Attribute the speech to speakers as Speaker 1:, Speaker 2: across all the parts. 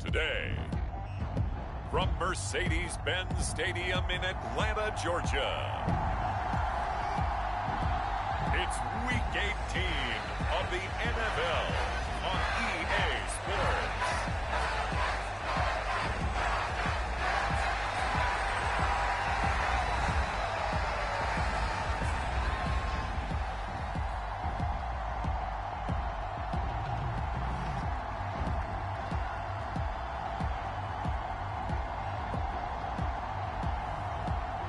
Speaker 1: today. From Mercedes-Benz Stadium in Atlanta, Georgia, it's Week 18 of the NFL on EA Sports.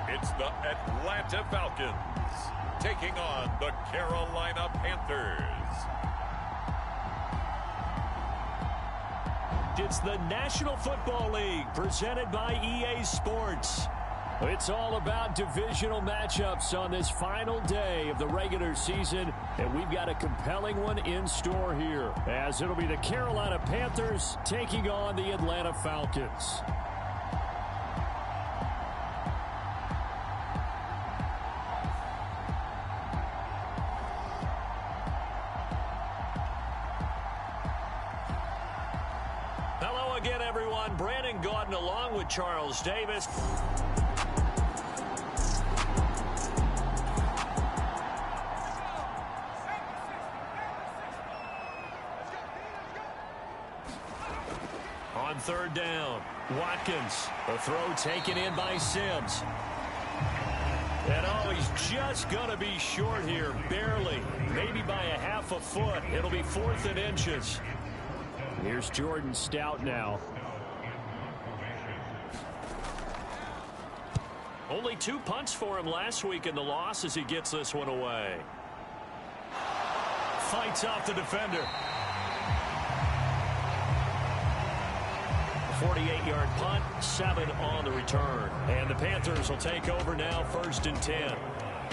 Speaker 1: It's the Atlanta Falcons taking on the Carolina Panthers.
Speaker 2: It's the National Football League presented by EA Sports. It's all about divisional matchups on this final day of the regular season, and we've got a compelling one in store here, as it'll be the Carolina Panthers taking on the Atlanta Falcons. Again, everyone, Brandon Gaudin along with Charles Davis. On third down, Watkins. A throw taken in by Sims. And oh, he's just going to be short here, barely. Maybe by a half a foot. It'll be 4th and inches. Here's Jordan Stout now. Only 2 punts for him last week in the loss as he gets this one away. Fights off the defender. 48-yard punt, 7 on the return. And the Panthers will take over now, 1st and 10.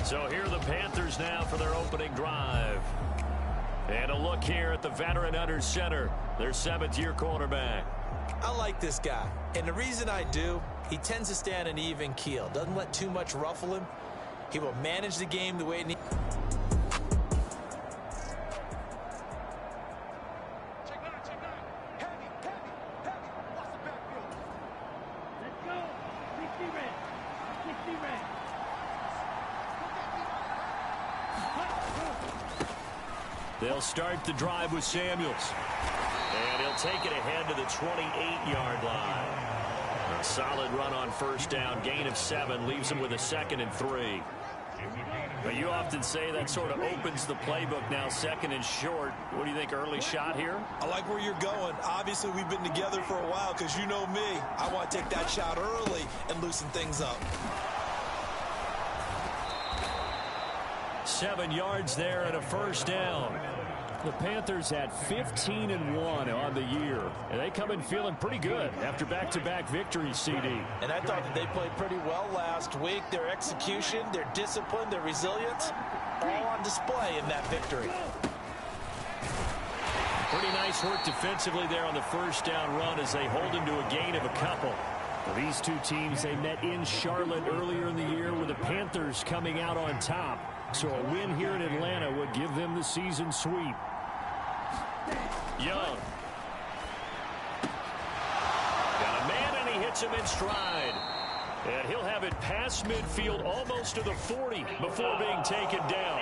Speaker 2: So here are the Panthers now for their opening drive. And a look here at the veteran under center, their 7th-year quarterback.
Speaker 3: I like this guy, and the reason I do, he tends to stay on an even keel. Doesn't let too much ruffle him. He will manage the game the way it needs.
Speaker 2: They'll start the drive with Samuels. And he'll take it ahead to the 28-yard line. A solid run on first down. Gain of 7 leaves him with a 2nd and 3. But you often say that sort of opens the playbook now, 2nd and short. What do you think, early shot here?
Speaker 3: I like where you're going. Obviously, we've been together for a while because you know me. I want to take that shot early and loosen things up.
Speaker 2: 7 yards there and a first down. The Panthers at 15-1 on the year. And they come in feeling pretty good after back-to-back victories, CD.
Speaker 3: And I thought that they played pretty well last week. Their execution, their discipline, their resilience, all on display in that victory.
Speaker 2: Pretty nice work defensively there on the first down run as they hold him to a gain of a couple. Well, these two teams, they met in Charlotte earlier in the year with the Panthers coming out on top. So a win here in Atlanta would give them the season sweep. Young. Got a man, and he hits him in stride. And he'll have it past midfield almost to the 40 before being taken down.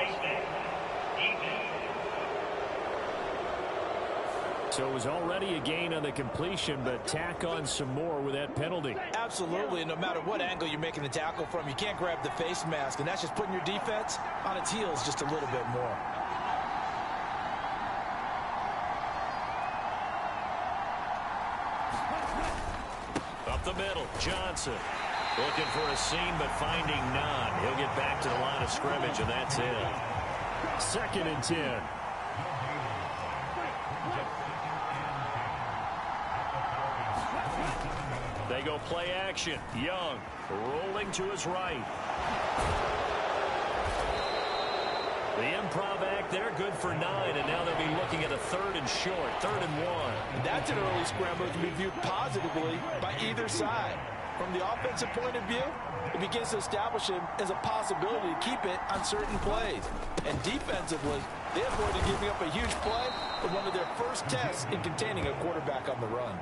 Speaker 2: So it was already a gain on the completion, but tack on some more with that penalty.
Speaker 3: Absolutely. No matter what angle you're making the tackle from, you can't grab the face mask, and that's just putting your defense on its heels just a little bit more.
Speaker 2: Up the middle, Johnson. Looking for a seam, but finding none. He'll get back to the line of scrimmage, and that's it. 2nd and 10. They go play action. Young rolling to his right. The improv act there, good for 9, and now they'll be looking at a 3rd and short, 3rd and 1.
Speaker 3: That's an early scramble that can be viewed positively by either side. From the offensive point of view, it begins to establish him as a possibility to keep it on certain plays. And defensively, they avoided giving up a huge play in one of their first tests in containing a quarterback on the run.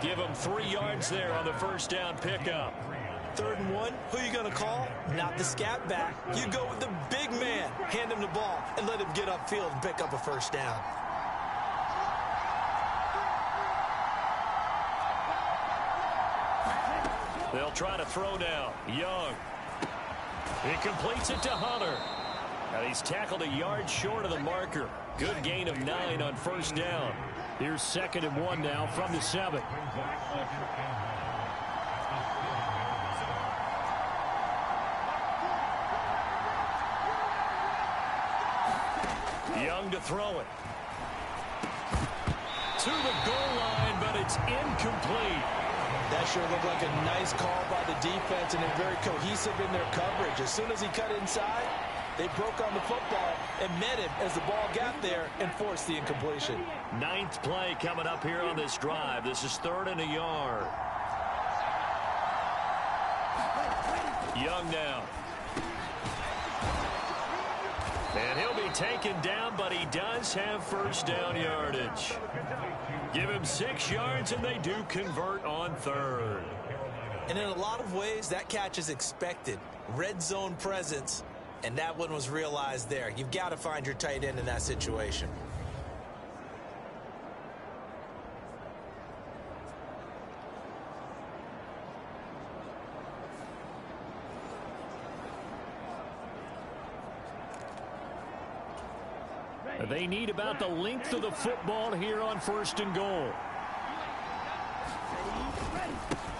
Speaker 2: Give them 3 yards there on the first down pickup.
Speaker 3: 3rd and 1, who are you going to call? Not the scat back. You go with the big man. Hand him the ball and let him get upfield and pick up a first down.
Speaker 2: They'll try to throw now. Young. He completes it to Hunter. And he's tackled a yard short of the marker. Good gain of 9 on first down. Here's 2nd and 1 now from the 7. Young to throw it. To the goal line, but it's incomplete.
Speaker 3: That sure looked like a nice call by the defense, and they're very cohesive in their coverage. As soon as he cut inside, they broke on the football and met him as the ball got there and forced the incompletion.
Speaker 2: 9th play coming up here on this drive. This is 3rd and a yard. Young now. And he'll be taken down, but he does have first down yardage. Give him 6 yards, and they do convert on 3rd.
Speaker 3: And in a lot of ways, that catch is expected. Red zone presence, and that one was realized there. You've got to find your tight end in that situation.
Speaker 2: They need about the length of the football here on 1st and goal.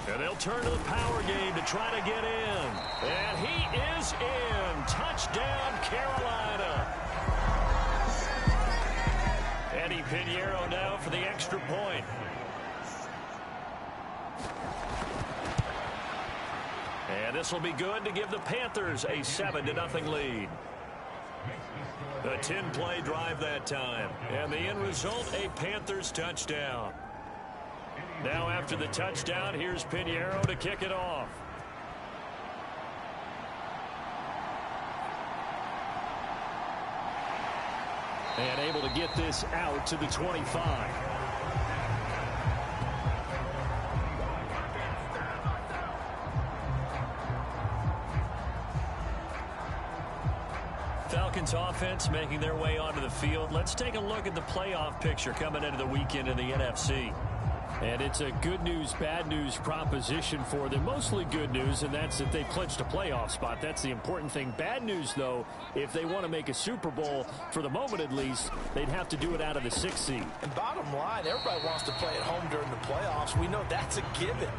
Speaker 2: And they'll turn to the power game to try to get in. And he is in. Touchdown, Carolina. Eddie Pinheiro now for the extra point. And this will be good to give the Panthers a 7-0 lead. A 10-play drive that time. And the end result, a Panthers touchdown. Now after the touchdown, here's Pinheiro to kick it off. And able to get this out to the 25. Falcons offense making their way onto the field. Let's take a look at the playoff picture coming into the weekend in the NFC. And it's a good news, bad news proposition for them. Mostly good news, and that's that they clinched a playoff spot. That's the important thing. Bad news, though, if they want to make a Super Bowl, for the moment at least, they'd have to do it out of the 6th seed.
Speaker 3: And bottom line, everybody wants to play at home during the playoffs. We know that's a given.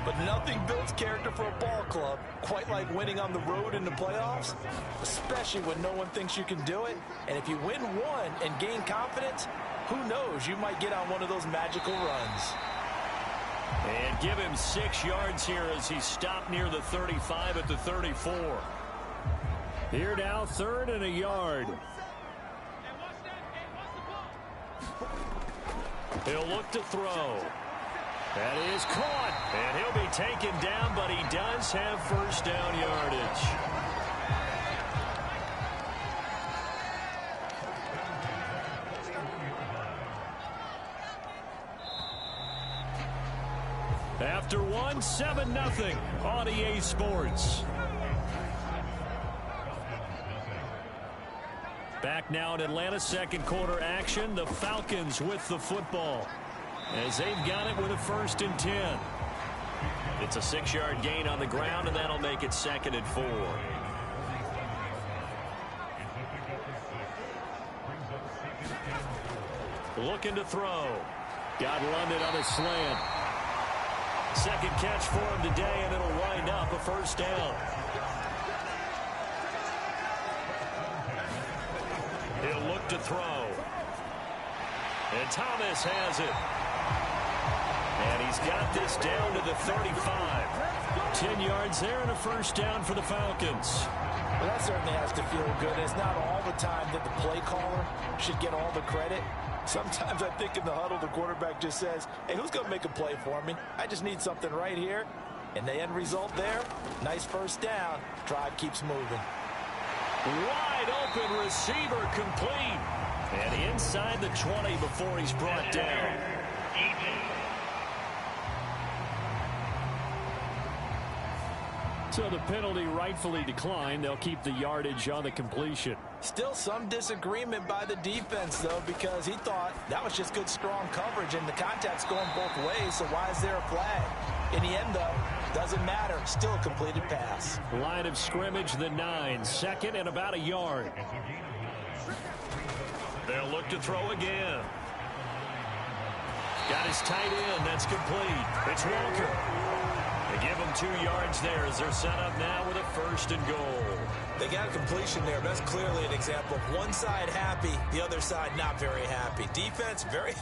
Speaker 3: But nothing builds character for a ball club quite like winning on the road in the playoffs, especially when no one thinks you can do it. And if you win one and gain confidence, who knows, you might get on one of those magical runs.
Speaker 2: And give him 6 yards here as he stopped near the 35 at the 34. Here now, 3rd and a yard. He'll look to throw. That is caught, and he'll be taken down, but he does have first down yardage. After one, 7-0 on EA Sports. Back now in Atlanta, 2nd quarter action. The Falcons with the football, as they've got it with a 1st and 10. It's a 6-yard gain on the ground, and that'll make it 2nd and 4. Looking to throw. Got London on a slant. 2nd catch for him today, and it'll wind up a 1st down. He'll look to throw. And Thomas has it. And he's got this down to the 35. 10 yards there and a 1st down for the Falcons.
Speaker 3: Well, that certainly has to feel good. It's not all the time that the play caller should get all the credit. Sometimes I think in the huddle, the quarterback just says, hey, who's going to make a play for me? I just need something right here. And the end result there, nice 1st down. Drive keeps moving.
Speaker 2: Wide open receiver complete. And inside the 20 before he's brought down.
Speaker 4: So the penalty rightfully declined. They'll keep the yardage on the completion.
Speaker 3: Still some disagreement by the defense, though, because he thought that was just good, strong coverage, and the contact's going both ways, so why is there a flag? In the end, though, doesn't matter. Still a completed pass.
Speaker 4: Line of scrimmage, the 9. Second and about a yard.
Speaker 2: They'll look to throw again. Got his tight end. That's complete. It's Walker. They give him 2 yards there as they're set up now with a 1st and goal.
Speaker 3: They got a completion there. That's clearly an example of one side happy, the other side not very happy. Defense, very,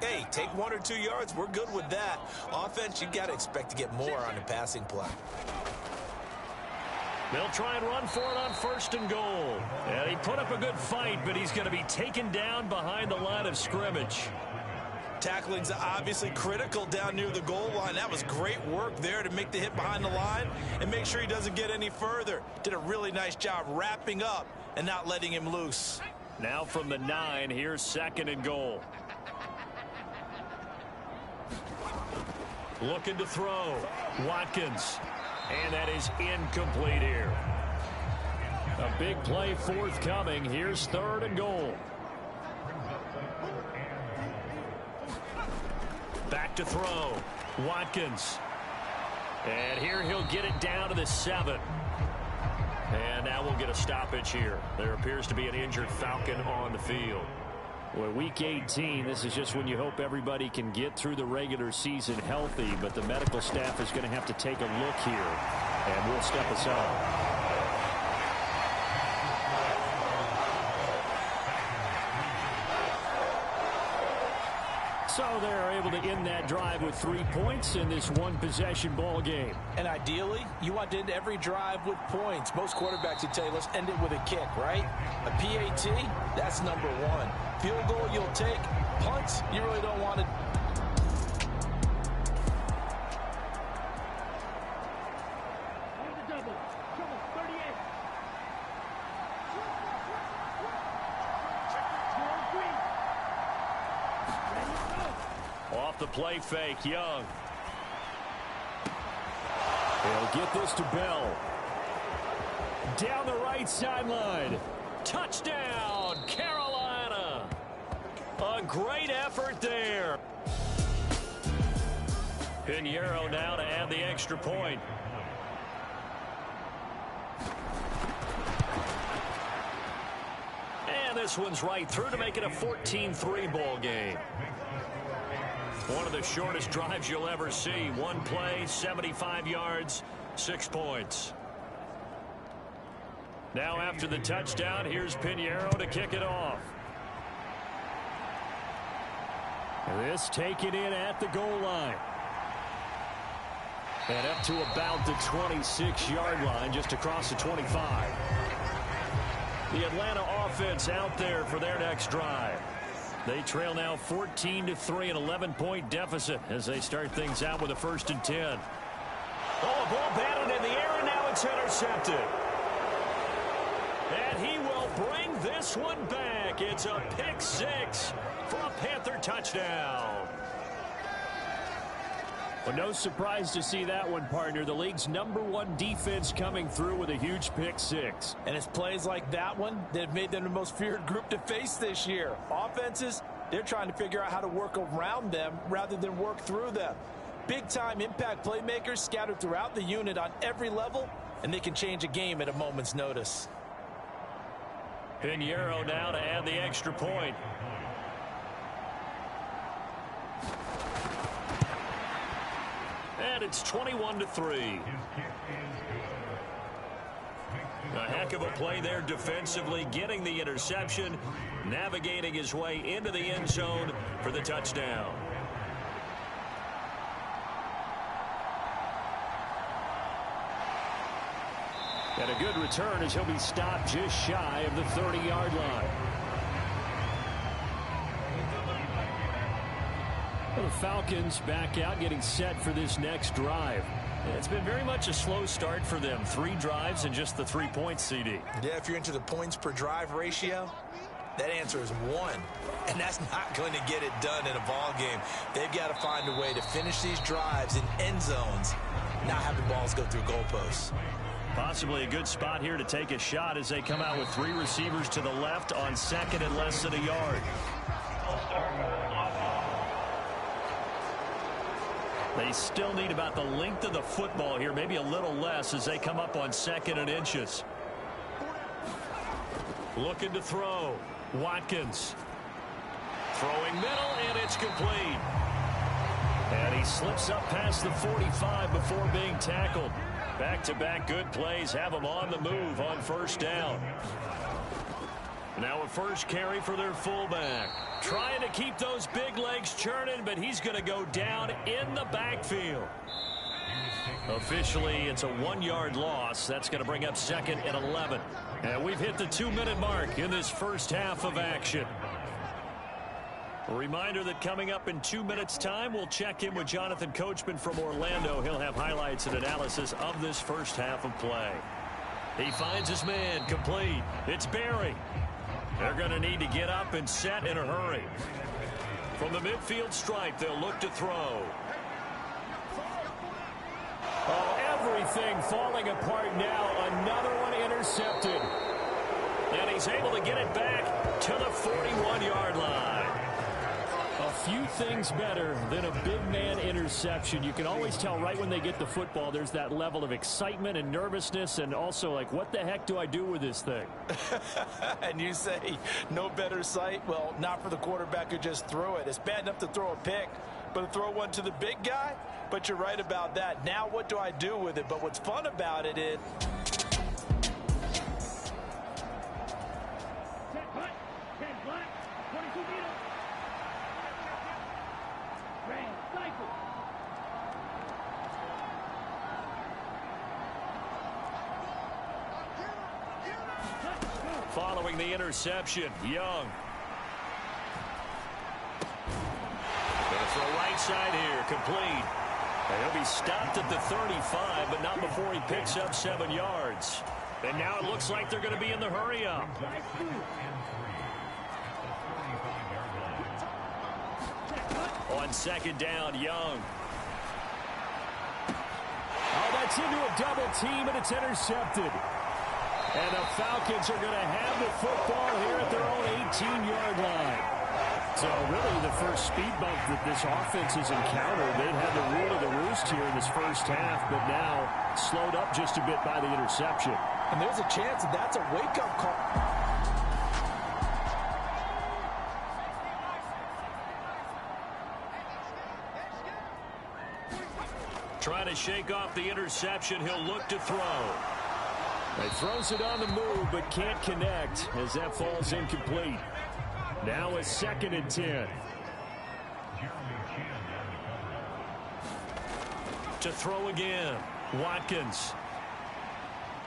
Speaker 3: hey, take 1 or 2 yards. We're good with that. Offense, you got to expect to get more on the passing play.
Speaker 2: They'll try and run for it on 1st and goal. And he put up a good fight, but he's going to be taken down behind the line of scrimmage.
Speaker 3: Tackling's obviously critical down near the goal line. That was great work there to make the hit behind the line and make sure he doesn't get any further. Did a really nice job wrapping up and not letting him loose.
Speaker 2: Now from the 9, here's 2nd and goal. Looking to throw. Watkins. And that is incomplete here.
Speaker 4: A big play forthcoming. Here's 3rd and goal.
Speaker 2: Back to throw. Watkins. And here he'll get it down to the 7. And now we'll get a stoppage here. There appears to be an injured Falcon on the field.
Speaker 4: Well, week 18, this is just when you hope everybody can get through the regular season healthy, but the medical staff is going to have to take a look here, and we'll step aside. So they're able to end that drive with 3 points in this one-possession ball game.
Speaker 3: And ideally, you want to end every drive with points. Most quarterbacks would tell you, let's end it with a kick, right? A PAT, that's number 1. Field goal you'll take. Punts, you really don't want to.
Speaker 2: Off the play fake, Young.
Speaker 4: They'll get this to Bell. Down the right sideline.
Speaker 2: Touchdown, Carolina. A great effort there. Pinheiro now to add the extra point. And this one's right through to make it a 14-3 ball game. One of the shortest drives you'll ever see. One play, 75 yards, 6 points. Now after the touchdown, here's Pinheiro to kick it off.
Speaker 4: This taken in at the goal line. And up to about the 26-yard line, just across the 25.
Speaker 2: The Atlanta offense out there for their next drive. They trail now 14-3, an 11-point deficit as they start things out with a 1st and 10. Oh, a ball batted in the air, and now it's intercepted. And he will bring this one back. It's a pick 6 for a Panther touchdown.
Speaker 4: Well, no surprise to see that one, partner. The league's #1 defense coming through with a huge pick 6.
Speaker 3: And it's plays like that one that have made them the most feared group to face this year. Offenses, they're trying to figure out how to work around them rather than work through them. Big-time impact playmakers scattered throughout the unit on every level, and they can change a game at a moment's notice.
Speaker 2: Pinheiro now to add the extra point. And it's 21-3. A heck of a play there defensively, getting the interception, navigating his way into the end zone for the touchdown.
Speaker 4: And a good return as he'll be stopped just shy of the 30-yard line. Well, the Falcons back out, getting set for this next drive. It's been very much a slow start for them. 3 drives and just the 3 points, CD.
Speaker 3: Yeah, if you're into the points per drive ratio, that answer is 1. And that's not going to get it done in a ball game. They've got to find a way to finish these drives in end zones, not having balls go through goalposts.
Speaker 4: Possibly a good spot here to take a shot as they come out with 3 receivers to the left on second and less than a yard. They still need about the length of the football here, maybe a little less as they come up on second and inches. Looking to throw. Watkins. Throwing middle, and it's complete. And he slips up past the 45 before being tackled. Back-to-back good plays have him on the move on first down. Now a first carry for their fullback. Trying to keep those big legs churning, but he's going to go down in the backfield. Officially, it's a 1-yard loss. That's going to bring up second and 11. And we've hit the 2-minute mark in this first half of action. A reminder that coming up in 2 minutes' time, we'll check in with Jonathan Coachman from Orlando. He'll have highlights and analysis of this first half of play. He finds his man complete. It's Berry. They're going to need to get up and set in a hurry. From the midfield stripe, they'll look to throw. Oh, everything falling apart now. Another one intercepted. And he's able to get it back to the 41-yard line. A few things better than a big man interception. You can always tell right when they get the football, there's that level of excitement and nervousness and also like, what the heck do I do with this thing?
Speaker 3: And you say no better sight? Well, not for the quarterback who just threw it. It's bad enough to throw a pick, but to throw one to the big guy? But you're right about that. Now what do I do with it? But what's fun about it is...
Speaker 4: Following the interception, Young. Going to throw right side here, complete. And he'll be stopped at the 35, but not before he picks up 7 yards. And now it looks like they're going to be in the hurry up. On second down, Young. Oh, that's into a double team, and it's intercepted. And the Falcons are going to have the football here at their own 18-yard line. So really the first speed bump that this offense has encountered. They've had the rule of the roost here in this first half, but now slowed up just a bit by the interception.
Speaker 3: And there's a chance that that's a wake-up call.
Speaker 4: Trying to shake off the interception, he'll look to throw. He throws it on the move, but can't connect as that falls incomplete. Now a second and 10. To throw again. Watkins.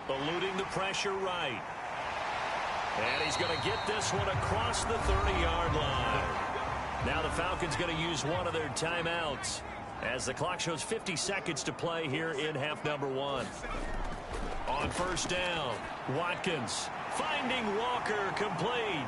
Speaker 4: Eluding the pressure right. And he's going to get this one across the 30-yard line. Now the Falcons going to use one of their timeouts as the clock shows 50 seconds to play here in half number 1. On first down, Watkins finding Walker complete.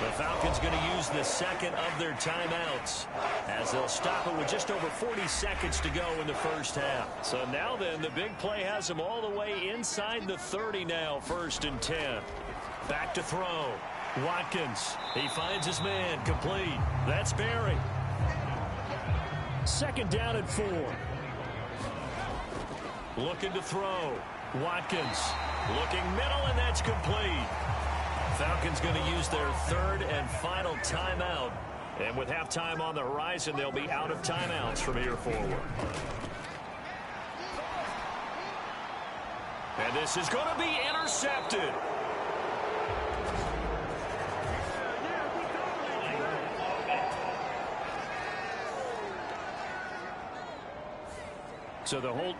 Speaker 4: The Falcons going to use the second of their timeouts as they'll stop it with just over 40 seconds to go in the first half. So now then, the big play has them all the way inside the 30 now, first and 10. Back to throw. Watkins, he finds his man complete. That's Berry. Second down and 4. Looking to throw. Watkins looking middle, and that's complete. Falcons going to use their third and final timeout. And with halftime on the horizon, they'll be out of timeouts from here forward. And this is going to be intercepted. So the whole...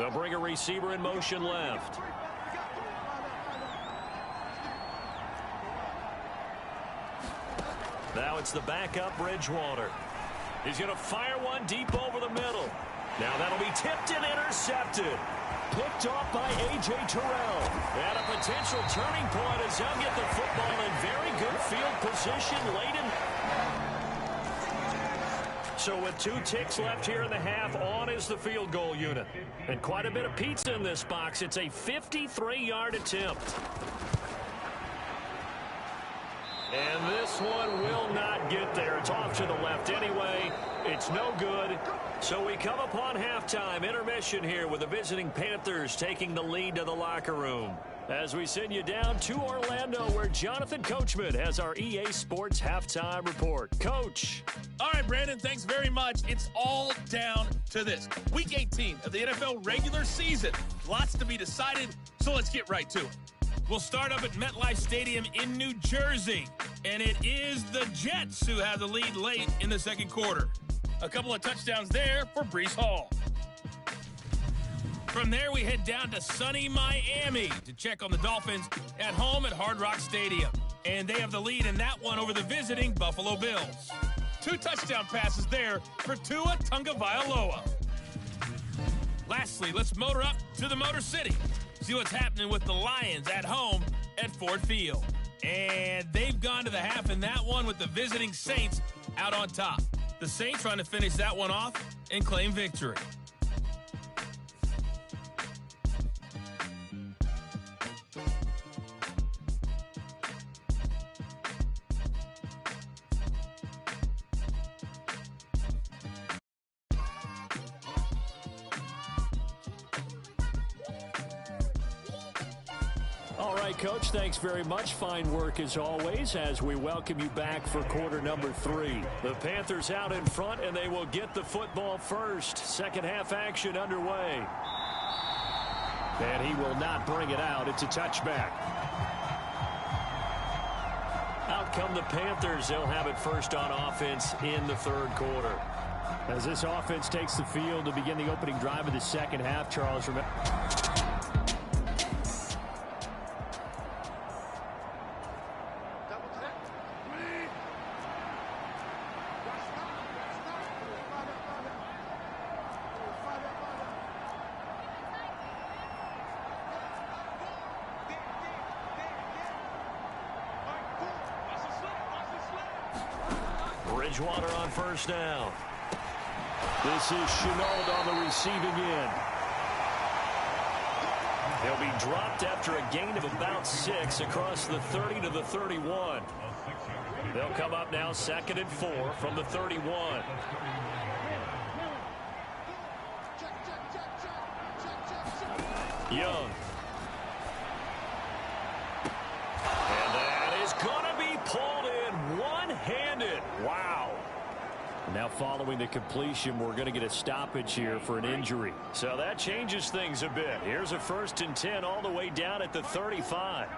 Speaker 4: They'll bring a receiver in motion left. Now it's the backup Bridgewater. He's going to fire one deep over the middle. Now that'll be tipped and intercepted. Picked off by A.J. Terrell. And a potential turning point as they'll get the football in very good field position late in. So with 2 ticks left here in the half, on is the field goal unit. And quite a bit of pizza in this box. It's a 53-yard attempt. And this one will not get there. It's off to the left anyway. It's no good. So we come upon halftime intermission here with the visiting Panthers taking the lead to the locker room. As we send you down to Orlando, where Jonathan Coachman has our EA Sports halftime report. Coach.
Speaker 5: All right, Brandon, thanks very much. It's all down to this. Week 18 of the NFL regular season. Lots to be decided, so let's get right to it. We'll start up at MetLife Stadium in New Jersey, and it is the Jets who have the lead late in the second quarter. A couple of touchdowns there for Breece Hall. From there, we head down to sunny Miami to check on the Dolphins at home at Hard Rock Stadium. And they have the lead in that one over the visiting Buffalo Bills. 2 touchdown passes there for Tua Tagovailoa. Lastly, let's motor up to the Motor City. See what's happening with the Lions at home at Ford Field. And they've gone to the half in that one with the visiting Saints out on top. The Saints trying to finish that one off and claim victory.
Speaker 4: All right, Coach, thanks very much. Fine work as always as we welcome you back for quarter number 3. The Panthers out in front, and they will get the football first. Second half action underway. And he will not bring it out. It's a touchback. Out come the Panthers. They'll have it first on offense in the third quarter. As this offense takes the field to begin the opening drive of the second half, Charles, remember. Bridgewater on first down. This is Shenault on the receiving end. He'll be dropped after a gain of about 6 across the 30 to the 31. They'll come up now 2nd and 4 from the 31. Young. And that is going to be pulled in one-handed. Wow. Now following the completion, we're going to get a stoppage here for an injury. So that changes things a bit. Here's a 1st and 10 all the way down at the 35.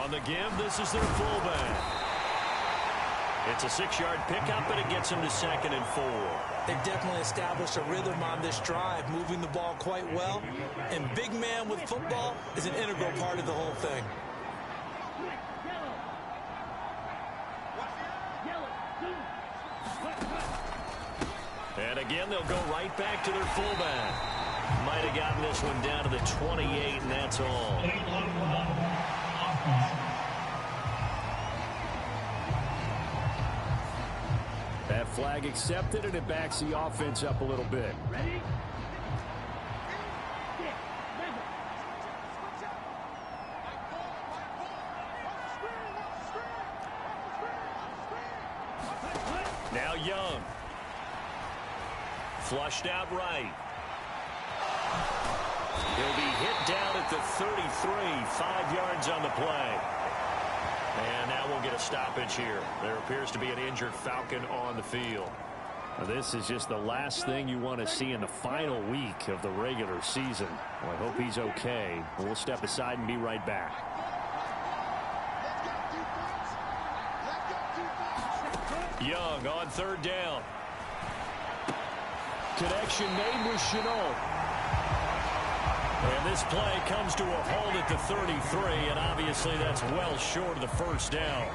Speaker 4: On the give, this is their fullback. It's a 6-yard pickup, and it gets him to 2nd and 4.
Speaker 3: They've definitely established a rhythm on this drive, moving the ball quite well. And big man with football is an integral part of the whole thing.
Speaker 2: And again, they'll go right back to their fullback. Might have gotten this one down to the 28, and that's all.
Speaker 4: That flag accepted, and it backs the offense up a little bit. Ready?
Speaker 2: Now Young. Flushed out right. He'll be hit down at the 33, 5 yards on the play. And now we'll get a stoppage here. There appears to be an injured Falcon on the field.
Speaker 4: Now, this is just the last thing you want to see in the final week of the regular season. Well, I hope he's okay. We'll step aside and be right back.
Speaker 2: Young on 3rd down.
Speaker 4: Connection made with Shenault. And this play comes to a halt at the 33, and obviously that's well short of the first down.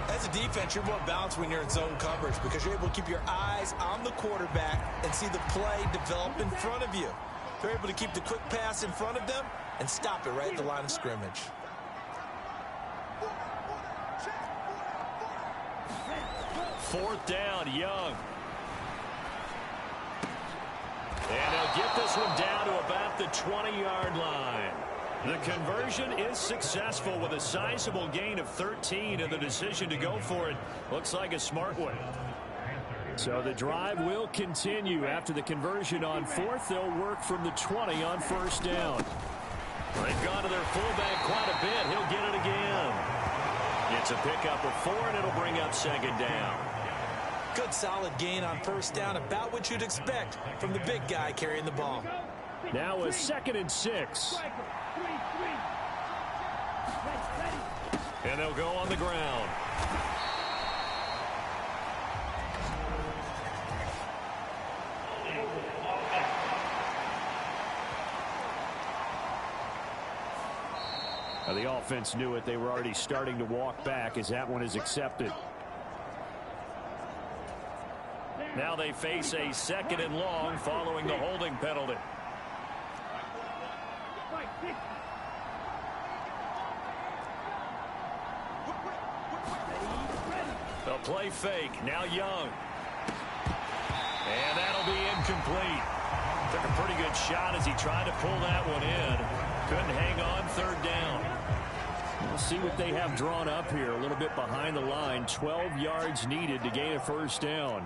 Speaker 3: As a defense, you're more balanced when you're in zone coverage because you're able to keep your eyes on the quarterback and see the play develop in front of you. They're able to keep the quick pass in front of them and stop it right at the line of scrimmage.
Speaker 4: Fourth down, Young. And they'll get this one down to about the 20-yard line. The conversion is successful with a sizable gain of 13, and the decision to go for it looks like a smart one. So the drive will continue. After the conversion on fourth, they'll work from the 20 on first down. They've gone to their fullback quite a bit. He'll get it again. It's a pickup of 4, and it'll bring up second down.
Speaker 3: Good solid gain on first down, about what you'd expect from the big guy carrying the ball.
Speaker 4: Now a 2nd and 6. And they'll go on the ground. Now the offense knew it. They were already starting to walk back as that one is accepted. Now they face a 2nd and long following the holding penalty. They'll play fake. Now Young. And that'll be incomplete. Took a pretty good shot as he tried to pull that one in. Couldn't hang on, 3rd down. We'll see what they have drawn up here. A little bit behind the line. 12 yards needed to gain a first down.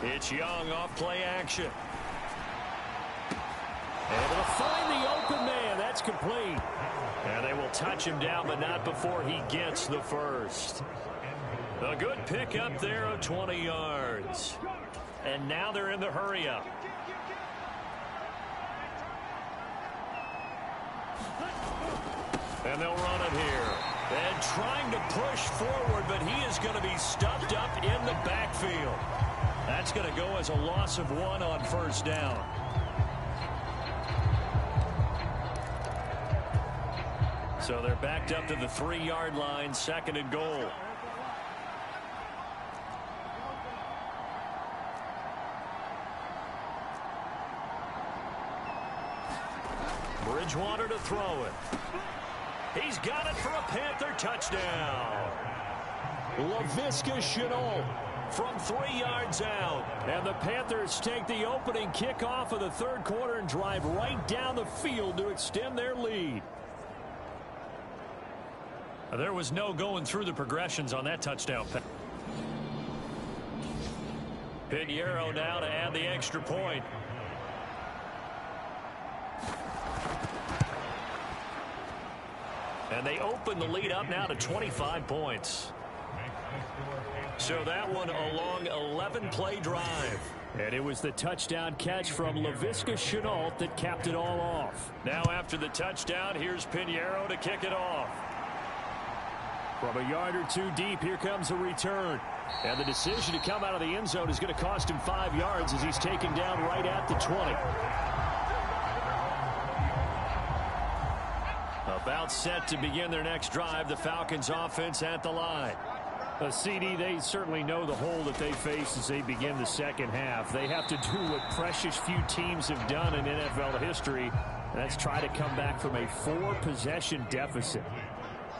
Speaker 4: It's Young off play action. And they'll find the open man. That's complete. And they will touch him down, but not before he gets the first. A good pickup there of 20 yards. And now they're in the hurry-up. And they'll run it here. And trying to push forward, but he is going to be stuffed up in the backfield. That's going to go as a loss of 1 on first down. So they're backed up to the 3-yard line, 2nd and goal. Bridgewater to throw it. He's got it for a Panther touchdown. Laviska Shenault from 3 yards out. And the Panthers take the opening kickoff of the 3rd quarter and drive right down the field to extend their lead. There was no going through the progressions on that touchdown. Pinheiro now to add the extra point. And they open the lead up now to 25 points. So that one a long 11-play drive. And it was the touchdown catch from Laviska Shenault that capped it all off. Now after the touchdown, here's Pinheiro to kick it off. From a yard or 2 deep, here comes a return. And the decision to come out of the end zone is going to cost him 5 yards as he's taken down right at the 20. About set to begin their next drive, the Falcons offense at the line. CD, they certainly know the hole that they face as they begin the second half. They have to do what precious few teams have done in NFL history, and that's try to come back from a 4-possession deficit.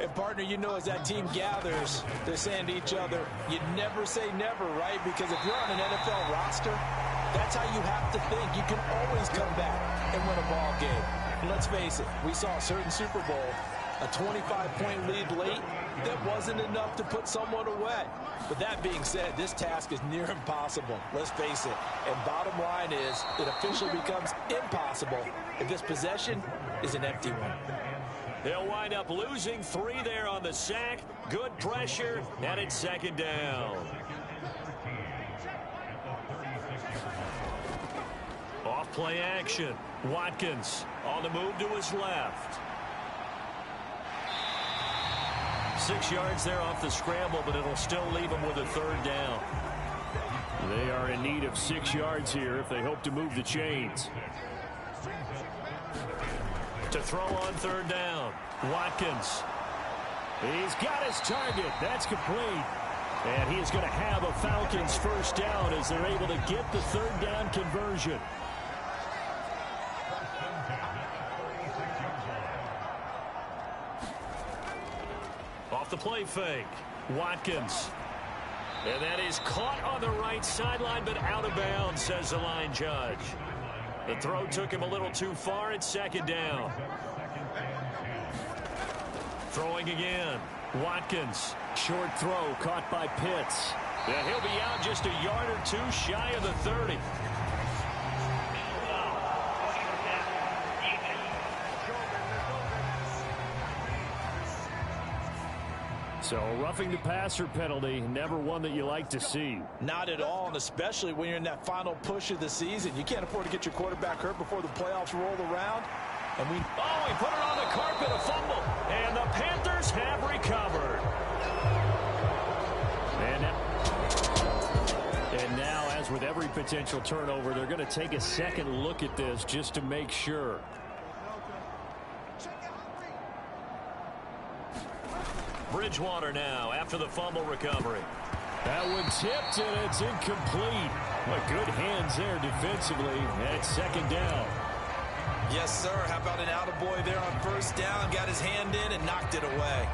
Speaker 3: And, partner, you know, as that team gathers, they're saying to each other, you never say never, right? Because if you're on an NFL roster, that's how you have to think. You can always come back and win a ball game. And let's face it, we saw a certain Super Bowl, a 25-point lead late, that wasn't enough to put someone away. But that being said, this task is near impossible. Let's face it. And bottom line is, it officially becomes impossible if this possession is an empty one.
Speaker 4: They'll wind up losing 3 there on the sack. Good pressure, and it's second down. Off play action. Watkins on the move to his left. 6 yards there off the scramble, but it'll still leave them with a 3rd down. They are in need of 6 yards here if they hope to move the chains. To throw on 3rd down, Watkins. He's got his target. That's complete. And he is going to have a Falcons 1st down as they're able to get the 3rd down conversion. Off the play fake, Watkins. And that is caught on the right sideline, but out of bounds, says the line judge. The throw took him a little too far. It's 2nd down. Throwing again. Watkins. Short throw caught by Pitts. And he'll be out just a yard or two shy of the 30. So roughing the passer penalty, never one that you like to see.
Speaker 3: Not at all, and especially when you're in that final push of the season. You can't afford to get your quarterback hurt before the playoffs roll around. And he put it on the carpet, a fumble. And the Panthers have recovered.
Speaker 4: And now, as with every potential turnover, they're going to take a second look at this just to make sure. Bridgewater now after the fumble recovery. That one tipped, and it's incomplete. But good hands there defensively. And it's 2nd down.
Speaker 3: Yes, sir. How about an attaboy there on 1st down? Got his hand in and knocked it away.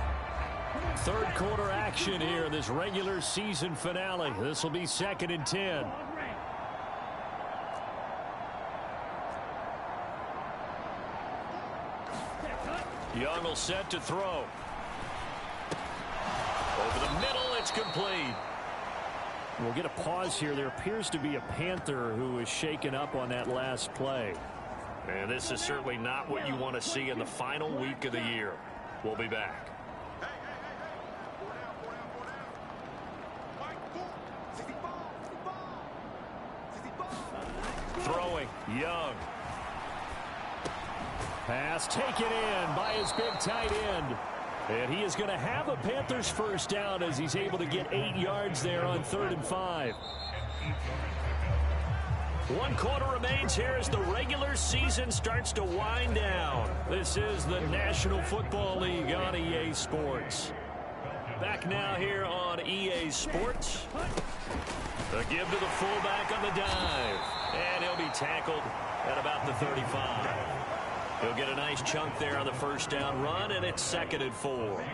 Speaker 4: 3rd quarter action here in this regular season finale. This will be 2nd and 10. Young will set to throw. Over the middle, it's complete. We'll get a pause here. There appears to be a Panther who is shaken up on that last play. And this is certainly not what you want to see in the final week of the year. We'll be back. Throwing, Young. Pass taken in by his big tight end. And he is going to have a Panthers 1st down as he's able to get 8 yards there on 3rd and 5. 1 quarter remains here as the regular season starts to wind down. This is the National Football League on EA Sports. Back now here on EA Sports. A give to the fullback on the dive. And he'll be tackled at about the 35. He'll get a nice chunk there on the 1st down run, and it's 2nd and 4.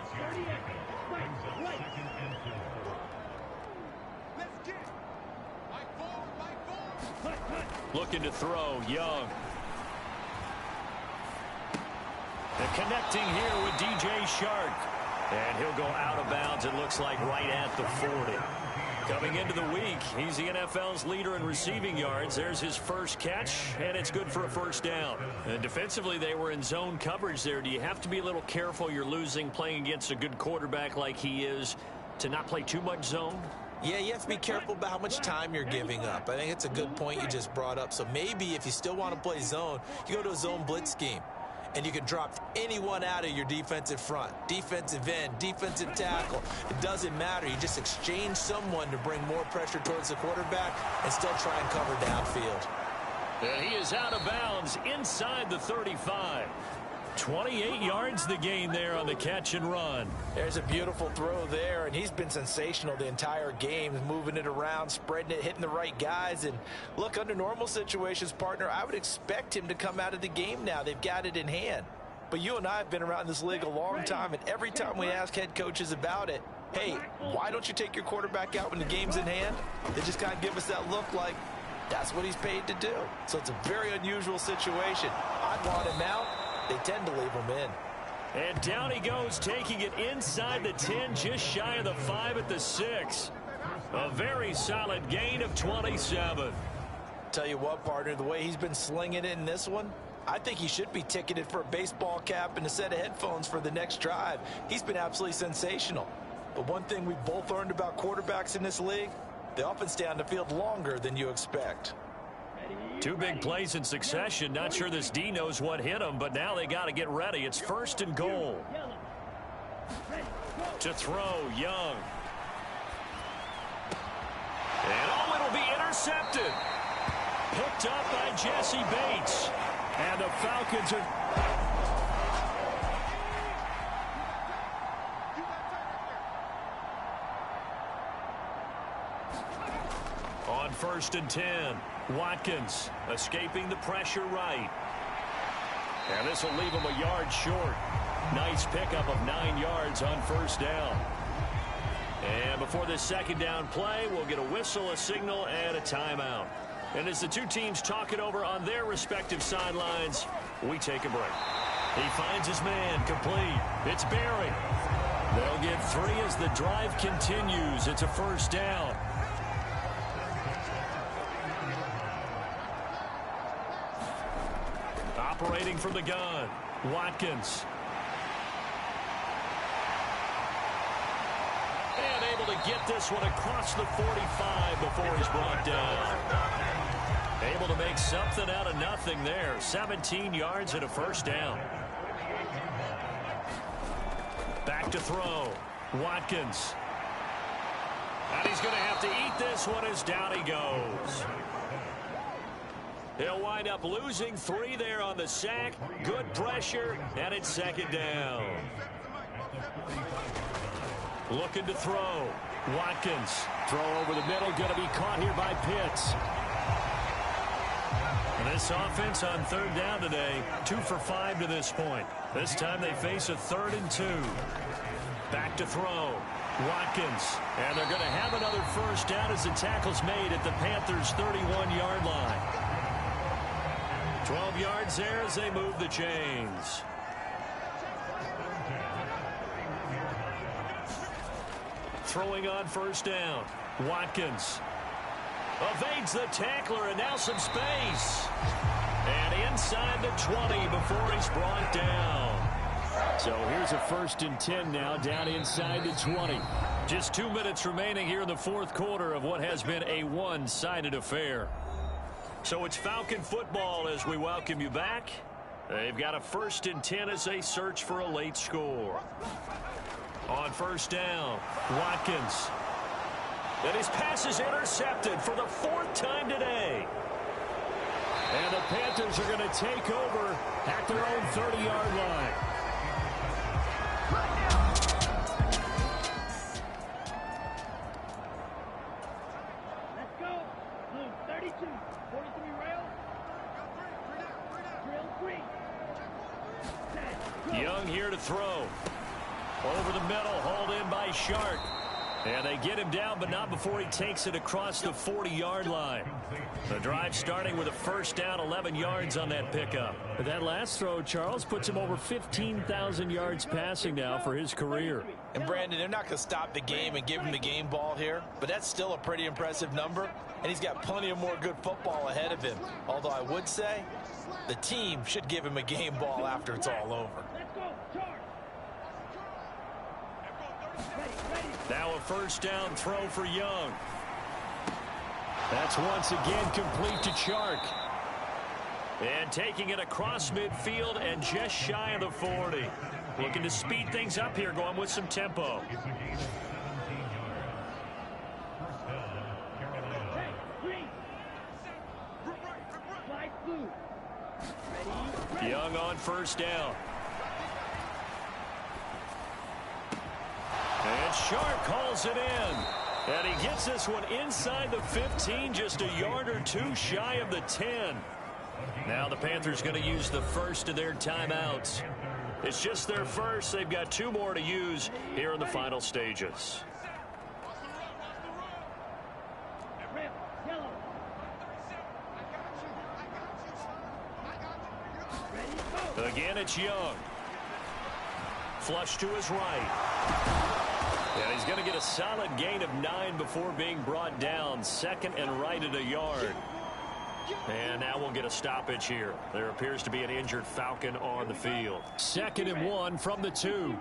Speaker 4: Looking to throw, Young. And connecting here with DJ Chark. And he'll go out of bounds, it looks like, right at the 40. Coming into the week, he's the NFL's leader in receiving yards. There's his 1st catch, and it's good for a 1st down. And defensively, they were in zone coverage there. Do you have to be a little careful? You're losing, playing against a good quarterback like he is, to not play too much zone?
Speaker 3: Yeah, you have to be careful about how much time you're giving up. I think it's a good point you just brought up. So maybe if you still want to play zone, you go to a zone blitz scheme. And you can drop anyone out of your defensive front, defensive end, defensive tackle. It doesn't matter. You just exchange someone to bring more pressure towards the quarterback and still try and cover downfield.
Speaker 4: And he is out of bounds inside the 35. 28 yards the gain there on the catch and run.
Speaker 3: There's a beautiful throw there, and he's been sensational the entire game, moving it around, spreading it, hitting the right guys. And look, under normal situations, partner, I would expect him to come out of the game now. They've got it in hand. But you and I have been around this league a long time, and every time we ask head coaches about it, hey, why don't you take your quarterback out when the game's in hand? They just kind of give us that look like that's what he's paid to do. So it's a very unusual situation. I'd want him out. They tend to leave him in.
Speaker 4: And down he goes, taking it inside the 10, just shy of the 5 at the 6. A very solid gain of 27.
Speaker 3: Tell you what, partner, the way he's been slinging it in this one, I think he should be ticketed for a baseball cap and a set of headphones for the next drive. He's been absolutely sensational. But one thing we've both learned about quarterbacks in this league, they often stay on the field longer than you expect.
Speaker 4: 2 big plays in succession. Not sure this D knows what hit him, but now they got to get ready. It's 1st and goal. To throw, Young. And it'll be intercepted. Picked up by Jesse Bates. And the Falcons are... On 1st and 10, Watkins escaping the pressure right. And this will leave him a yard short. Nice pickup of 9 yards on 1st down. And before this 2nd down play, we'll get a whistle, a signal, and a timeout. And as the two teams talk it over on their respective sidelines, we take a break. He finds his man, complete. It's Berry. They'll get 3 as the drive continues. It's a 1st down. Operating from the gun, Watkins. And able to get this one across the 45 before he's brought down. Able to make something out of nothing there. 17 yards and a 1st down. Back to throw. Watkins. And he's going to have to eat this one as down he goes. He'll wind up losing 3 there on the sack. Good pressure, and it's 2nd down. Looking to throw. Watkins. Throw over the middle, going to be caught here by Pitts. And this offense on 3rd down today, 2 for 5 to this point. This time they face a 3rd and 2. Back to throw. Watkins. And they're going to have another 1st down as the tackle's made at the Panthers' 31-yard line. 12 yards there as they move the chains. Throwing on 1st down. Watkins evades the tackler, and now some space. And inside the 20 before he's brought down. So here's a 1st and 10 now, down inside the 20. Just 2 minutes remaining here in the 4th quarter of what has been a one-sided affair. So it's Falcon football as we welcome you back. They've got a 1st and 10 as they search for a late score. On 1st down, Watkins. And his pass is intercepted for the 4th time today. And the Panthers are going to take over at their own 30-yard line.
Speaker 6: Let's go. Blue 32. 43 rail. Drill 3.
Speaker 4: Young here to throw. Over the middle, hauled in by Shark. And they get him down, but not before he takes it across the 40-yard line. The drive starting with a 1st down, 11 yards on that pickup. But that last throw, Charles, puts him over 15,000 yards passing now for his career.
Speaker 3: And Brandon, they're not going to stop the game and give him the game ball here, but that's still a pretty impressive number, and he's got plenty of more good football ahead of him. Although I would say the team should give him a game ball after it's all over.
Speaker 4: Now a 1st down throw for Young. That's once again complete to Chark. And taking it across midfield and just shy of the 40. Looking to speed things up here, going with some tempo. Young on 1st down. And Shark calls it in. And he gets this one inside the 15, just a yard or 2 shy of the 10. Now the Panthers going to use the 1st of their timeouts. It's just their 1st. They've got 2 more to use here in the final stages. Again, it's Young. Flush to his right. And he's going to get a solid gain of 9 before being brought down. 2nd and right at a yard. And now we'll get a stoppage here. There appears to be an injured Falcon on the field. 2nd and 1 from the 2.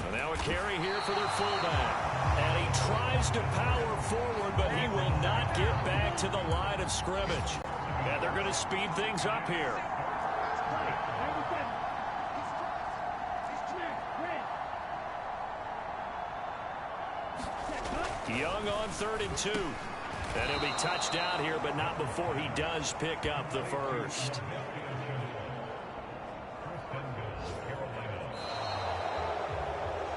Speaker 4: And now a carry here for their fullback. And he tries to power forward, but he will not get back to the line of scrimmage. And they're going to speed things up here.
Speaker 6: Play. 97. Red.
Speaker 4: Young on 3rd and 2. And he'll be touched down here, but not before he does pick up the first.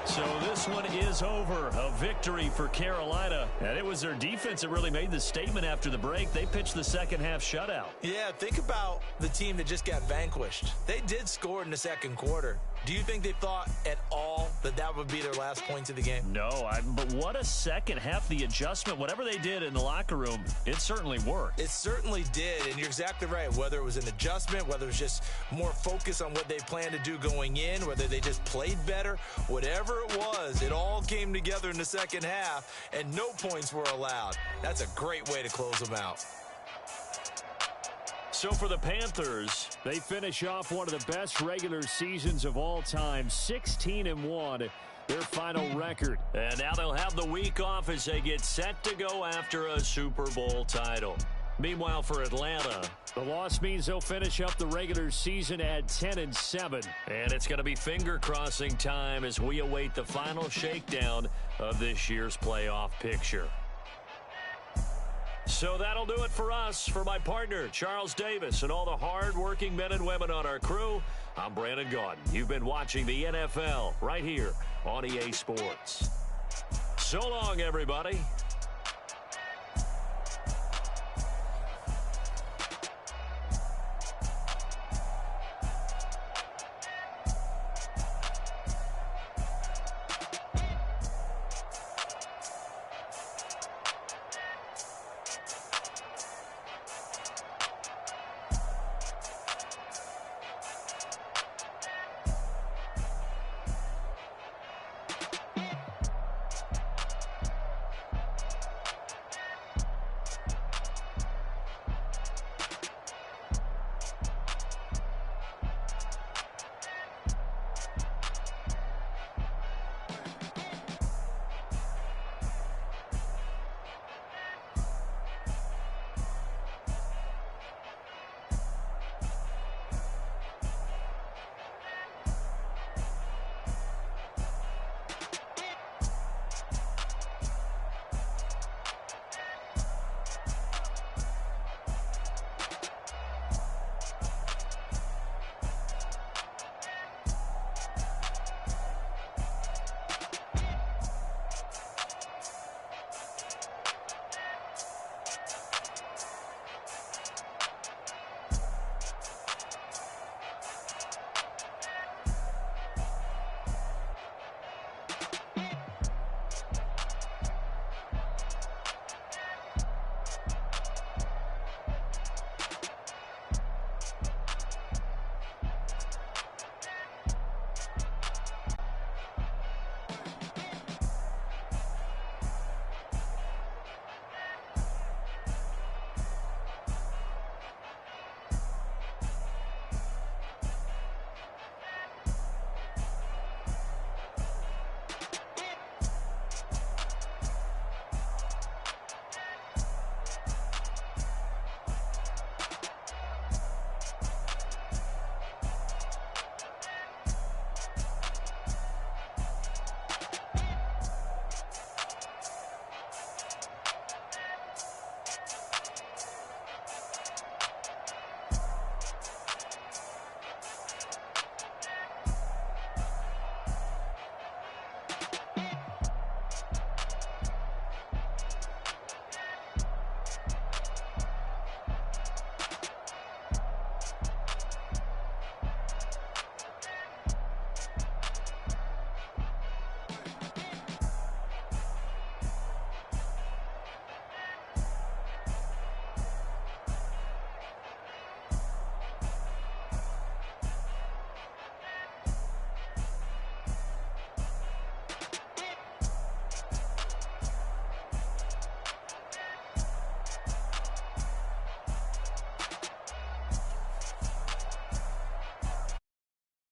Speaker 4: So this one is over. A victory for Carolina. And it was their defense that really made the statement after the break. They pitched the second half shutout.
Speaker 3: Yeah, think about the team that just got vanquished. They did score in the second quarter. Do you think they thought at all that that would be their last points of the game?
Speaker 4: No, but what a second half. The adjustment, whatever they did in the locker room, it certainly worked.
Speaker 3: It certainly did, and you're exactly right. Whether it was an adjustment, whether it was just more focus on what they planned to do going in, whether they just played better, whatever it was, it all came together in the second half, and no points were allowed. That's a great way to close them out.
Speaker 4: So for the Panthers, they finish off one of the best regular seasons of all time, 16-1, their final record. And now they'll have the week off as they get set to go after a Super Bowl title. Meanwhile, for Atlanta, the loss means they'll finish up the regular season at 10-7. And it's going to be finger-crossing time as we await the final shakedown of this year's playoff picture. So that'll do it for us. For my partner, Charles Davis, and all the hard-working men and women on our crew, I'm Brandon Gaudin. You've been watching the NFL right here on EA Sports. So long, everybody.